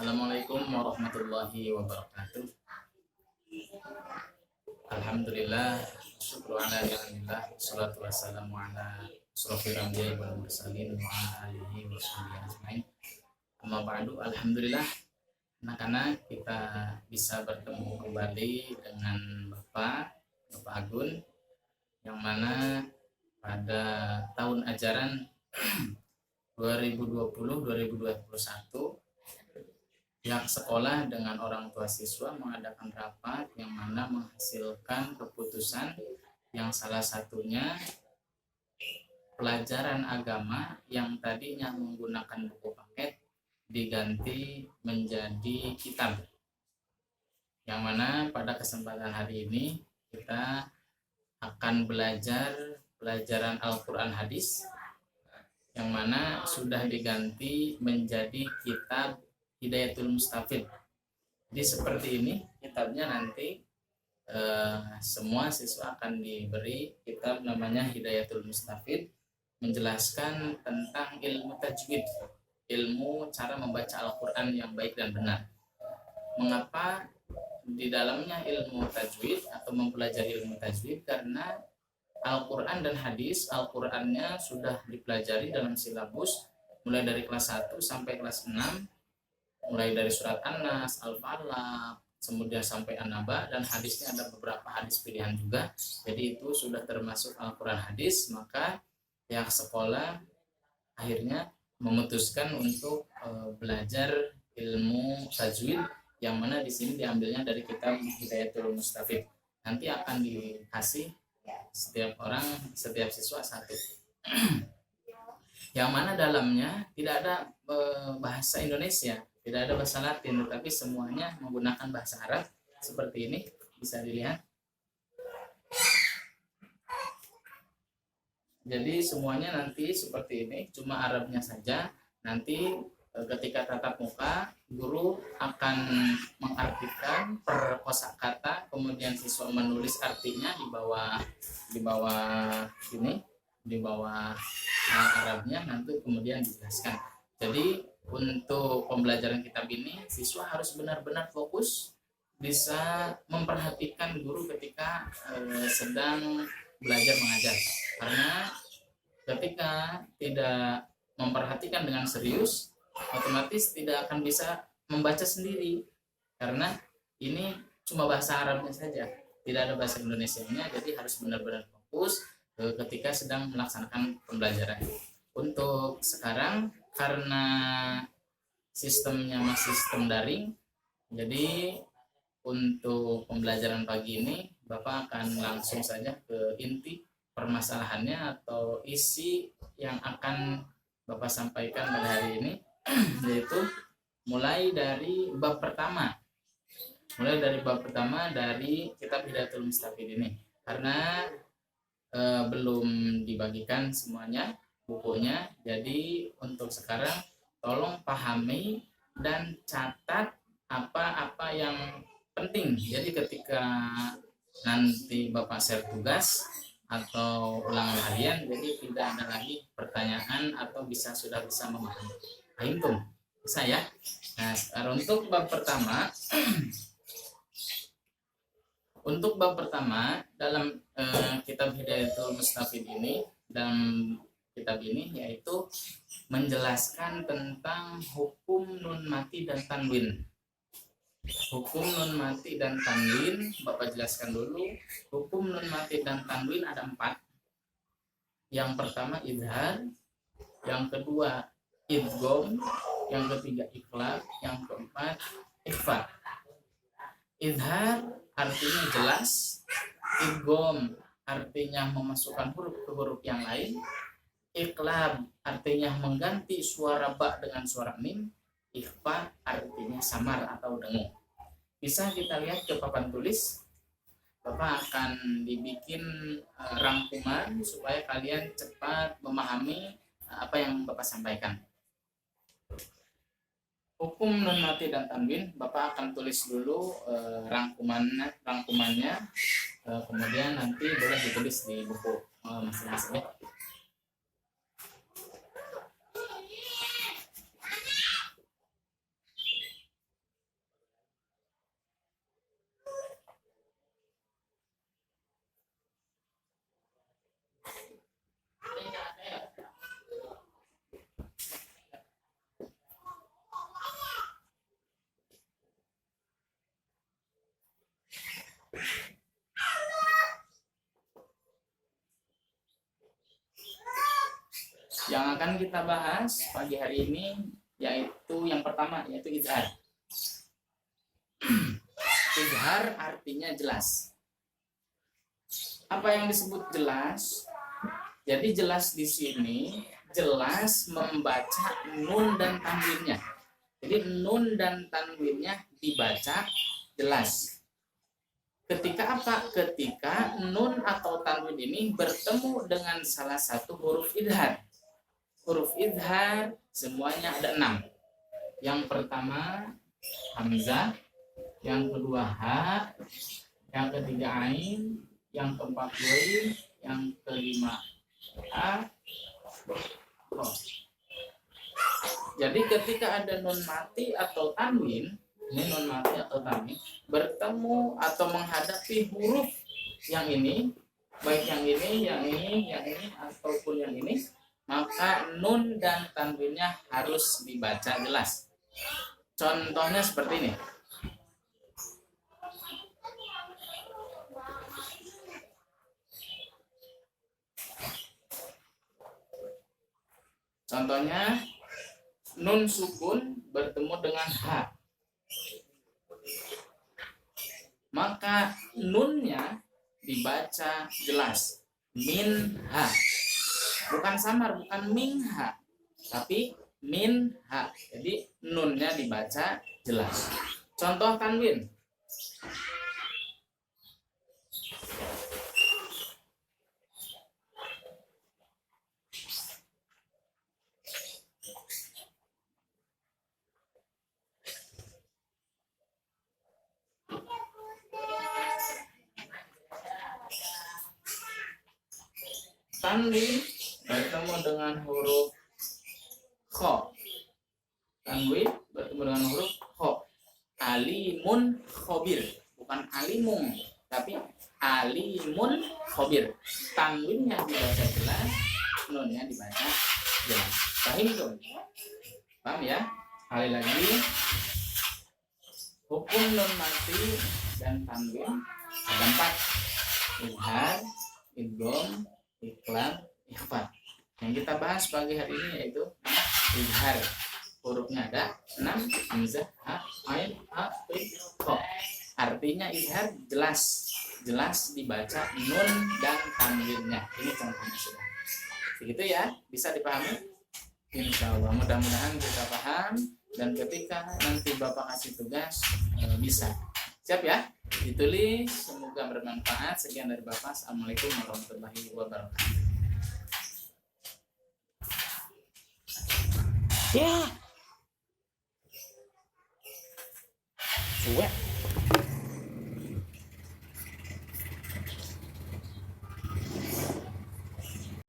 Assalamualaikum warahmatullahi wabarakatuh. Alhamdulillah, syukur ala alhamdulillah, salatu wassalamu ala asrofil anbiya'i wal mursalin wa ala alihi wa sahbihi ajmain. Amma ba'du, alhamdulillah, anak-anak kita bisa bertemu kembali dengan Bapak Agun, yang mana pada tahun ajaran 2020-2021 pihak sekolah dengan orang tua siswa mengadakan rapat yang mana menghasilkan keputusan yang salah satunya pelajaran agama yang tadinya menggunakan buku paket diganti menjadi kitab, yang mana pada kesempatan hari ini kita akan belajar pelajaran Al-Quran Hadis yang mana sudah diganti menjadi kitab Hidayatul Mustafid. Jadi seperti ini kitabnya nanti semua siswa akan diberi kitab namanya Hidayatul Mustafid, menjelaskan tentang ilmu tajwid, ilmu cara membaca Al-Quran yang baik dan benar. Mengapa di dalamnya ilmu tajwid atau mempelajari ilmu tajwid? Karena Al-Quran dan hadis, Al-Qurannya sudah dipelajari dalam silabus mulai dari kelas 1 sampai kelas 6, mulai dari surat An-Nas, Al-Falaq, kemudian sampai An-Naba, dan hadisnya ada beberapa hadis pilihan juga. Jadi itu sudah termasuk Al-Quran hadis. Maka pihak sekolah akhirnya memutuskan untuk belajar ilmu tajwid, yang mana di sini diambilnya dari kitab Hidayatul Mustafid. Nanti akan dikasih setiap orang, setiap siswa satu. Yang mana dalamnya tidak ada bahasa Indonesia, tidak ada bahasa Latin, tapi semuanya menggunakan bahasa Arab. Seperti ini bisa dilihat. Jadi semuanya nanti seperti ini, cuma Arabnya saja. Nanti ketika tatap muka, guru akan mengartikan per kosakata, kemudian siswa menulis artinya di bawah ini, di bawah Arabnya, nanti kemudian dijelaskan. Jadi untuk pembelajaran kitab ini siswa harus benar-benar fokus, bisa memperhatikan guru ketika sedang belajar mengajar, karena ketika tidak memperhatikan dengan serius, otomatis tidak akan bisa membaca sendiri, karena ini cuma bahasa Arabnya saja, tidak ada bahasa Indonesianya. Jadi harus benar-benar fokus ketika sedang melaksanakan pembelajaran. Untuk sekarang karena sistemnya masih sistem daring, jadi untuk pembelajaran pagi ini Bapak akan langsung saja ke inti permasalahannya atau isi yang akan Bapak sampaikan pada hari ini, yaitu mulai dari bab pertama dari kitab Hidayatul Mustafid ini, karena belum dibagikan semuanya bukunya. Jadi untuk sekarang tolong pahami dan catat apa-apa yang penting. Jadi ketika nanti Bapak share tugas atau ulangan harian, jadi tidak ada lagi pertanyaan atau sudah bisa memahami. Paham bisa ya? Nah, sekarang untuk bab pertama untuk bab pertama dalam kitab Hidayatul Mustafid ini, dalam kitab ini, yaitu menjelaskan tentang hukum nun mati dan tanwin. Hukum nun mati dan tanwin, Bapak jelaskan dulu. Hukum nun mati dan tanwin ada 4. Yang pertama idhar, yang kedua idgham, yang ketiga iqlab, yang keempat ikhfa. Idhar artinya jelas, idgham artinya memasukkan huruf ke huruf yang lain, iqlab artinya mengganti suara ba dengan suara mim, ikhfa artinya samar atau dengung. Bisa kita lihat ke papan tulis. Bapak akan dibikin rangkuman supaya kalian cepat memahami apa yang Bapak sampaikan. Hukum nun mati dan tanwin, Bapak akan tulis dulu rangkumannya, kemudian nanti boleh ditulis di buku masing-masing. Yang akan kita bahas pagi hari ini yaitu yang pertama, yaitu izhar. Izhar artinya jelas. Apa yang disebut jelas? Jadi jelas di sini jelas membaca nun dan tanwinnya. Jadi nun dan tanwinnya dibaca jelas. Ketika apa? Ketika nun atau tanwin ini bertemu dengan salah satu huruf idhar. Huruf idhar semuanya ada 6. Yang pertama hamzah, yang kedua ha, yang ketiga ain, yang keempat wain, yang kelima a, ro. Jadi ketika ada nun mati atau tanwin, ini nun mati atau tanwin bertemu atau menghadapi huruf yang ini, baik yang ini ataupun yang ini, maka nun dan tanwinnya harus dibaca jelas. Contohnya seperti ini. Contohnya nun sukun bertemu dengan ha. Maka nunnya dibaca jelas. Min ha. Bukan samar, bukan min ha, tapi min ha. Jadi nunnya dibaca jelas. Contoh tanwin. Tanwin bertemu dengan huruf kho. Tanwin bertemu dengan huruf kho. Alimun khobir, bukan alimung, tapi alimun khobir. Tanwinnya dibaca jelas, nunnya dibaca jelas. Paham tuh? Paham ya? Sekali lagi, hukum nun mati dan tanwin ada 4. Izhar, idgham, iqlab, ikhfa. Yang kita bahas pagi hari ini yaitu izhar. Hurufnya ada 6, hamzah, ha, ain, ha, kho. Artinya izhar jelas, jelas dibaca nun dan tanwinnya. Ini contohnya sudah. Begitu ya, bisa dipahami? Insya Allah, mudah-mudahan kita paham dan ketika nanti Bapak kasih tugas bisa. Siap ya? Ditulis, semoga bermanfaat. Sekian dari Bapak. Assalamualaikum warahmatullahi wabarakatuh. Ya. Suwe.